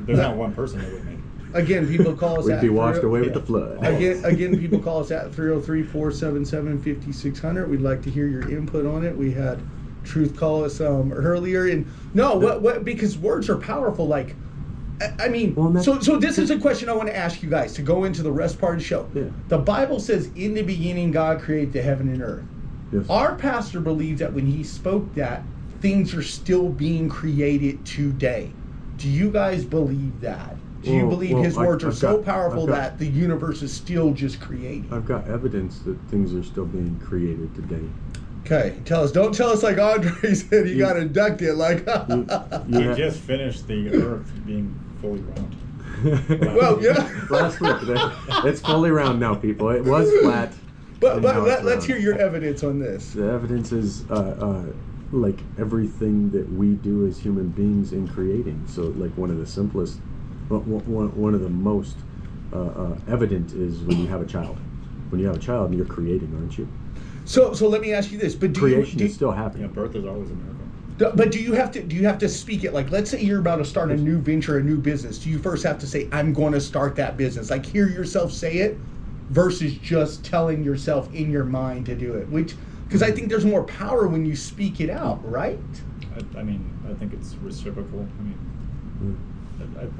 There's not one person that would make it. Again, people call us We'd at be washed away with the flood. Again, people call us at 303-477-5600. We'd like to hear your input on it. We had Truth call us earlier, and what because words are powerful. Like, I mean, so this is a question I want to ask you guys to go into the rest part of the show. Yeah. The Bible says, "In the beginning, God created the heaven and earth." Yes. Our pastor believes that when he spoke that, things are still being created today. Do you guys believe that? Do you believe his words are so powerful that the universe is still just creating? I've got evidence that things are still being created today. Okay, tell us. Don't tell us like Andre said he got inducted. Like, You just finished the earth being fully round. well, yeah. Last week, it's fully round now, people. It was flat. But now it's let's hear round. your evidence on this. The evidence is like everything that we do as human beings in creating. So, like one of the simplest, one of the most evident is when you have a child. When you have a child, you're creating, aren't you? So let me ask you this: but Creation is still happening. Yeah, birth is always a miracle. But do you have to speak it? Like, let's say you're about to start a new venture, a new business. Do you first have to say, "I'm going to start that business"? Like, hear yourself say it, versus just telling yourself in your mind to do it. Because I think there's more power when you speak it out, right? I mean, I think it's reciprocal. I mean,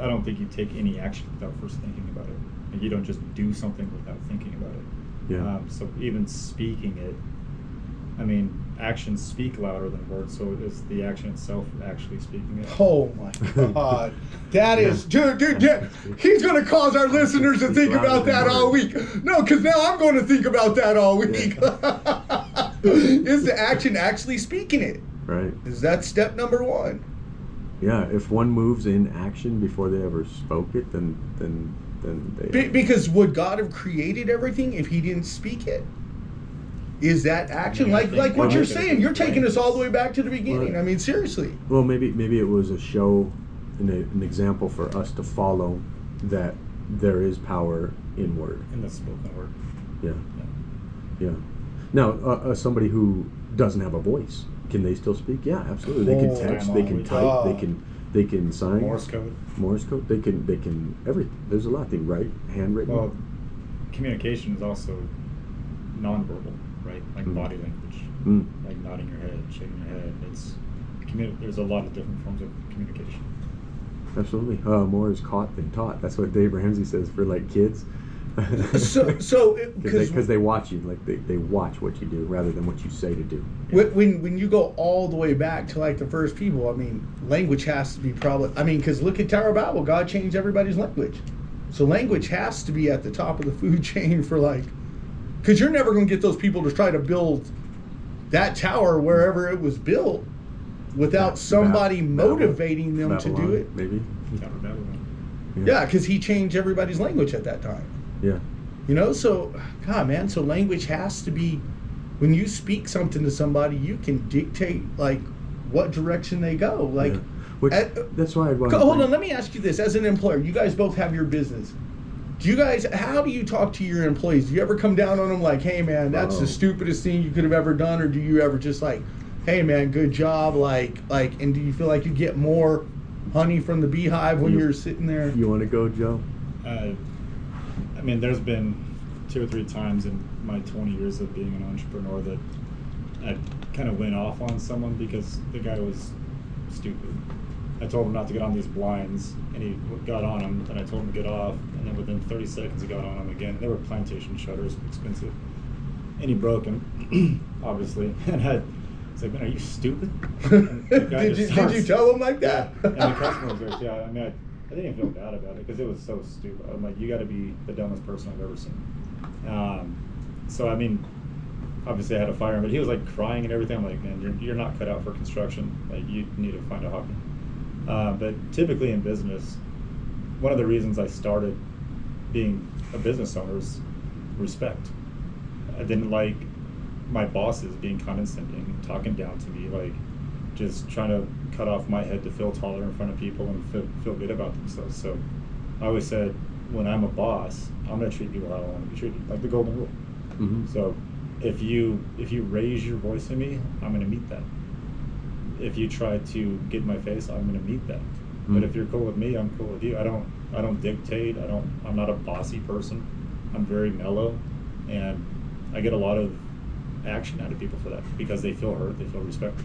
I don't think you take any action without first thinking about it. Like, you don't just do something without thinking about it. Yeah. So even speaking it, I mean, actions speak louder than words. So is the action itself actually speaking it? Oh my God, that is, dude. Yeah, he's gonna cause our listeners to think about that all week. No, because now I'm going to think about that all week. Is the action actually speaking it? Right. Is that step number one? Yeah. If one moves in action before they ever spoke it, then they. Because would God have created everything if he didn't speak it? Is that action? Yeah, like what you're that saying, you're taking us all the way back to the beginning. Right. I mean, seriously. Well, maybe it was a show, an example for us to follow, that there is power in word. In the spoken word. Yeah. Now, somebody who doesn't have a voice, can they still speak? Yeah, absolutely. They can text. They can type. They can sign. Morse code. They can everything. There's a lot. They write, handwritten. Well, communication is also nonverbal, right? Like body language, like nodding your head, shaking your head. There's a lot of different forms of communication. Absolutely. More is caught than taught. That's what Dave Ramsey says for like kids. So because they watch you, like they watch what you do rather than what you say to do. when you go all the way back to like the first people, I mean, language has to be because look at Tower Bible, God changed everybody's language, so language has to be at the top of the food chain for because you're never going to get those people to try to build that tower wherever it was built without somebody motivating them to do it. Maybe. Yeah, because he changed everybody's language at that time. Yeah. You know, so, God, man, so language has to be, when you speak something to somebody, you can dictate, like, what direction they go. Like, that's why I'd want hold on, let me ask you this. As an employer, you guys both have your business. How do you talk to your employees? Do you ever come down on them like, hey, man, that's the stupidest thing you could have ever done? Or do you ever just like, hey, man, good job? And do you feel like you get more honey from the beehive when you're sitting there? You want to go, Joe? I mean, there's been 2 or 3 times in my 20 years of being an entrepreneur that I kind of went off on someone because the guy was stupid. I told him not to get on these blinds, and he got on them, and I told him to get off, and then within 30 seconds he got on them again. They were plantation shutters, expensive. And he broke them, obviously, and it's like, man, are you stupid? Did you tell him like that? And the customer was there, yeah. I mean, I didn't feel bad about it because it was so stupid. I'm like, you got to be the dumbest person I've ever seen. So, I mean, obviously I had to fire him, but he was like crying and everything. I'm like, man, you're not cut out for construction. Like, you need to find a hobby. But typically in business, one of the reasons I started being a business owner is respect. I didn't like my bosses being condescending, talking down to me, like just trying to cut off my head to feel taller in front of people and feel good about themselves. So I always said, when I'm a boss, I'm going to treat people how I want to be treated, like the golden rule. Mm-hmm. So if you raise your voice at me, I'm going to meet that. If you try to get in my face, I'm going to meet that. Mm-hmm. But if you're cool with me, I'm cool with you. I don't dictate. I'm not a bossy person. I'm very mellow, and I get a lot of action out of people for that because they feel heard, they feel respected,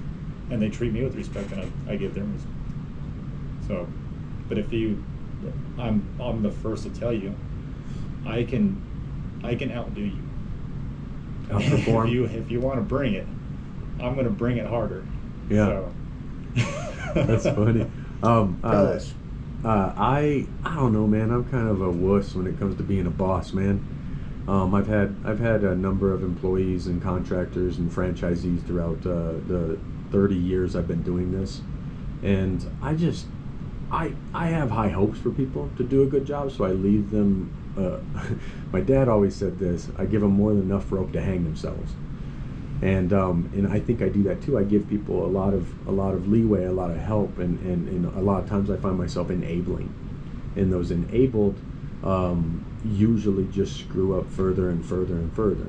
and they treat me with respect, and I give them respect. So, but I'm the first to tell you, I can outdo you. Outperform. If you want to bring it, I'm going to bring it harder. Yeah. So. That's funny. Tell us. I don't know, man. I'm kind of a wuss when it comes to being a boss, man. I've had a number of employees and contractors and franchisees throughout the 30 years I've been doing this, and I have high hopes for people to do a good job, so I leave them. My dad always said this: I give them more than enough rope to hang themselves. And I think I do that too. I give people a lot of leeway, a lot of help, and a lot of times I find myself enabling, and those enabled usually just screw up further and further and further.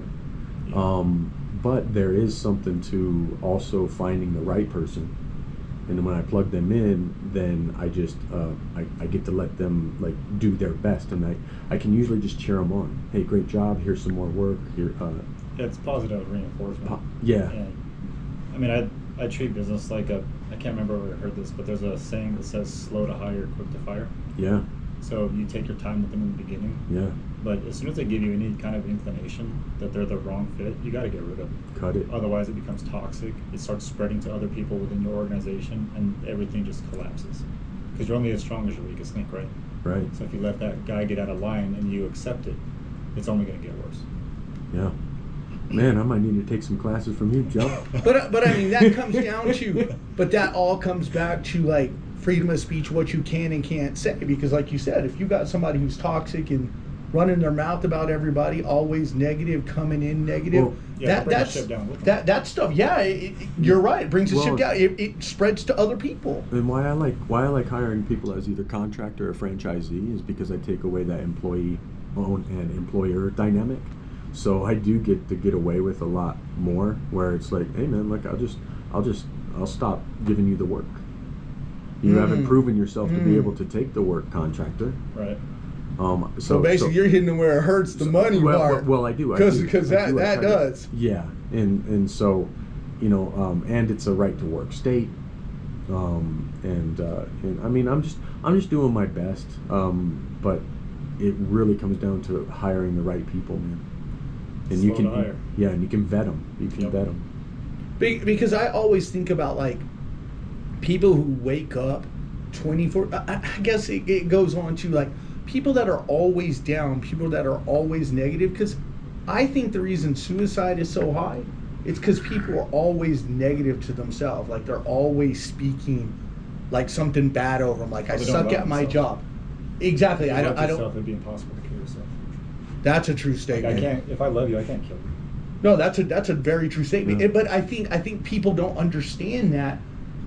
But there is something to also finding the right person, and when I plug them in, then I just I get to let them like do their best, and I can usually just cheer them on. Hey, great job! Here's some more work. Here. It's positive reinforcement. Yeah. And, I mean, I treat business like I can't remember where I heard this, but there's a saying that says slow to hire, quick to fire. Yeah. So you take your time with them in the beginning. Yeah. But as soon as they give you any kind of inclination that they're the wrong fit, you got to get rid of them. Cut it. Otherwise, it becomes toxic. It starts spreading to other people within your organization, and everything just collapses. Because you're only as strong as your weakest link, right? Right. So if you let that guy get out of line and you accept it, it's only going to get worse. Yeah. Man, I might need to take some classes from you, Joe. But I mean, that comes down to, but that all comes back to like freedom of speech, what you can and can't say. Because like you said, if you got somebody who's toxic and running their mouth about everybody, always negative, coming in negative, Well, yeah, that stuff. Yeah, you're right. It brings the ship down. It spreads to other people. And why I like hiring people as either contractor or franchisee is because I take away that employee own and employer dynamic. So I do get to get away with a lot more, where it's like, hey man, look, I'll stop giving you the work. You haven't proven yourself to be able to take the work, contractor. Right. So basically, you're hitting them where it hurts the money part. Well, I do. Because that does. Yeah, and so, you know, and it's a right to work state. And I mean, I'm just doing my best. But it really comes down to hiring the right people, man. And you can vet them. You can vet them. Because I always think about like people who wake up 24. I guess it goes on to like people that are always down, people that are always negative. Because I think the reason suicide is so high It's because people are always negative to themselves. Like they're always speaking like something bad over them. Like I They don't suck love at my themselves. job. Exactly. If I you love don't. yourself, it'd be impossible to kill yourself. That's a true Like, statement. I can't. If I love you, I can't kill you. No, that's a very true statement. Yeah. But I think people don't understand that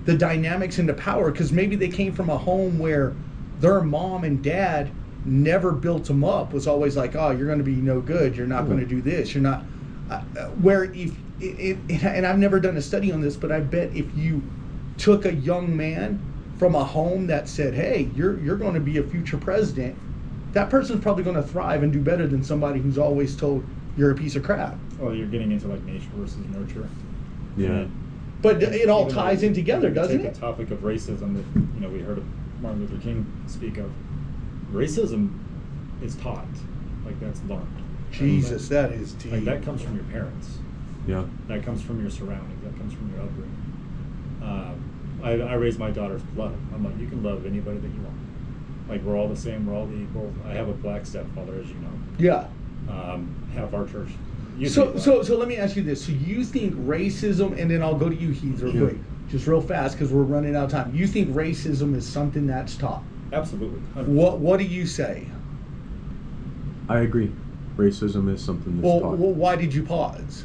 the dynamics and the power, because maybe they came from a home where their mom and dad never built them up. Was always like, oh, you're going to be no good. You're not going to do this. You're not. Where if and I've never done a study on this, but I bet if you took a young man from a home that said, hey, you're going to be a future president, that person's probably going to thrive and do better than somebody who's always told you're a piece of crap. Well, you're getting into like nature versus nurture. Yeah. And But it all even ties though in together, you doesn't take it? The topic of racism that we heard Martin Luther King speak of. Racism is taught, like that's learned. Jesus, that is deep. Like that comes from your parents. Yeah. That comes from your surroundings. That comes from your upbringing. I raised my daughter's blood. I'm like, you can love anybody that you want. Like we're all the same. We're all equal. I have a black stepfather, as you know. Yeah. Half our church. So let me ask you this. So you think racism, and then I'll go to you, Heath, real quick, just real fast because we're running out of time. You think racism is something that's taught? Absolutely. 100%. What do you say? I agree. Racism is something that's Well, taught. why did you pause?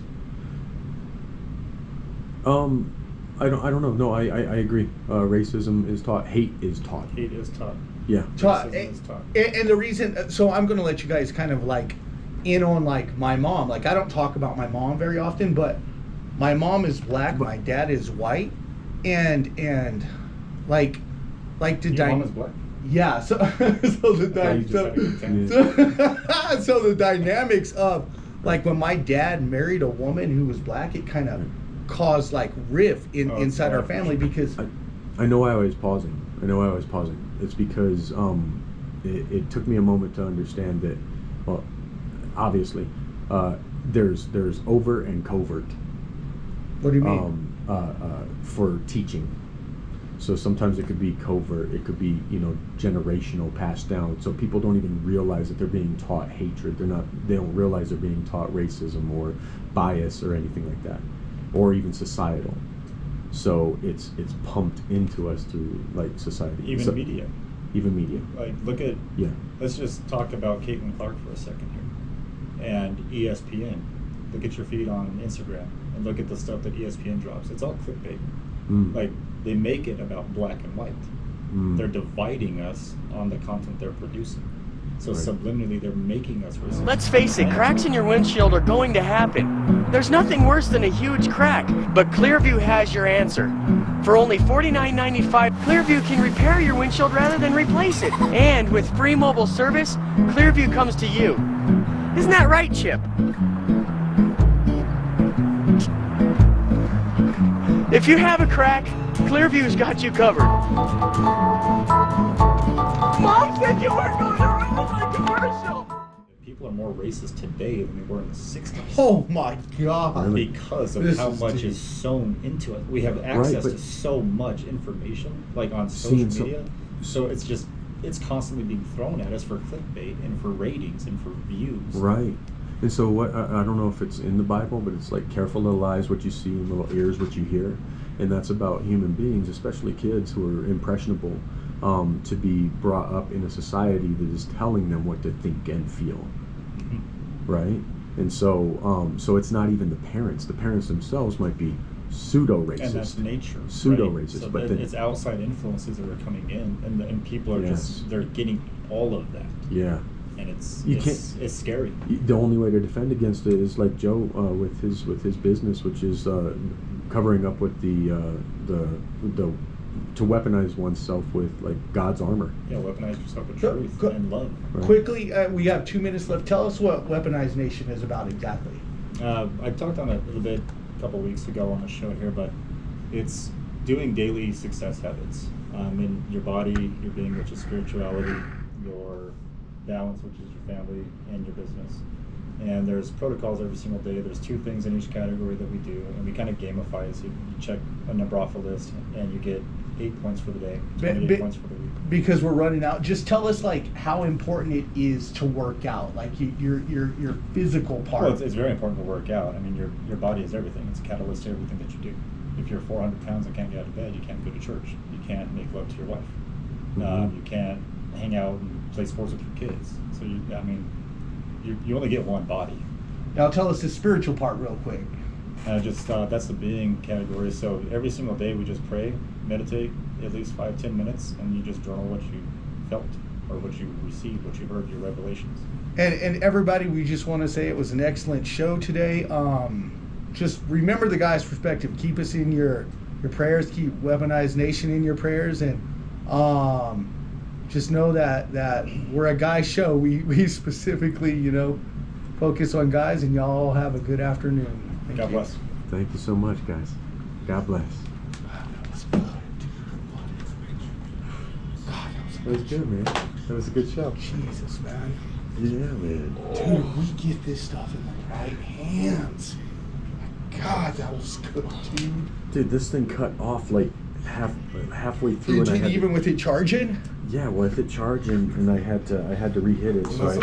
I don't know. No, I agree. Racism is taught. Hate is taught. Hate is taught. Yeah. Taught, Racism is taught. and the reason, so I'm going to let you guys kind of like in on like my mom. Like I don't talk about my mom very often, but my mom is black, my dad is white, and like the Your mom is black. Yeah, so the dynamics of like when my dad married a woman who was black, it kind of caused like rift inside our family because I know why I was pausing. It's because it took me a moment to understand that. Well, obviously, there's overt and covert. What do you mean? For teaching. So sometimes it could be covert, it could be, generational, passed down. So people don't even realize that they're being taught hatred. They don't realize they're being taught racism or bias or anything like that, or even societal. So it's pumped into us through like society. Even media. Even media. Like look at. Yeah. Let's just talk about Caitlin Clark for a second here, and ESPN. Look at your feed on Instagram and look at the stuff that ESPN drops. It's all clickbait. Like they make it about black and white. They're dividing us on the content they're producing. So subliminally, they're making us racist. Let's face it, cracks in your windshield are going to happen. There's nothing worse than a huge crack, but Clearview has your answer. For only $49.95, Clearview can repair your windshield rather than replace it. And with free mobile service, Clearview comes to you. Isn't that right, Chip? If you have a crack, Clearview's got you covered. Mom said you weren't going to ruin my commercial. People are more racist today than they were in the 60s. Oh my God! Because of This how is much deep. is sewn into it. We have access but- to so much information, like on social Seeing media. So it's constantly being thrown at us for clickbait and for ratings and for views. Right. And so what I don't know if it's in the Bible, but it's like careful little eyes what you see and little ears what you hear. And that's about human beings, especially kids who are impressionable, to be brought up in a society that is telling them what to think and feel. Right? And so it's not even the parents. The parents themselves might be pseudo-racist. And that's nature. Pseudo-racist. Right? So but it's outside influences that are coming in, and people are they're getting all of that. Yeah. And it's scary. The only way to defend against it is like Joe with his business, which is covering up with the to weaponize oneself with like God's armor. Yeah, weaponize yourself with truth and love. Right. Quickly, we have 2 minutes left. Tell us what Weaponized Nation is about exactly. I talked on it a little bit a couple weeks ago on the show here, but it's doing daily success habits in your body, your being, which is spirituality, your balance, which is your family, and your business. And there's protocols every single day. There's 2 things in each category that we do, and we kind of gamify it. So you check a number off a list, and you get 8 points for the day, 28 points for the week. Because we're running out, just tell us like how important it is to work out, like your physical part. Well, it's very important to work out. I mean, your body is everything. It's a catalyst to everything that you do. If you're 400 pounds and can't get out of bed, you can't go to church. You can't make love to your wife. You can't hang out and play sports with your kids. So you only get one body. Now tell us the spiritual part real quick. That's the being category. So every single day we just pray, meditate at least 5-10 minutes, and you just journal what you felt or what you received, what you heard, your revelations. And everybody, we just want to say it was an excellent show today. Just remember the Guys' Perspective. Keep us in your prayers. Keep Weaponized Nation in your prayers, and just know that we're a guy show. We specifically, focus on guys, and y'all have a good afternoon. God bless. Thank you so much, guys. God bless. That was good, man. That was a good show. Jesus, man. Yeah, man. Dude, we get this stuff in the right hands. God, that was good, dude. Dude, this thing cut off like halfway through. Even with it charging? Yeah, well, if it charged and I had to re-hit it. So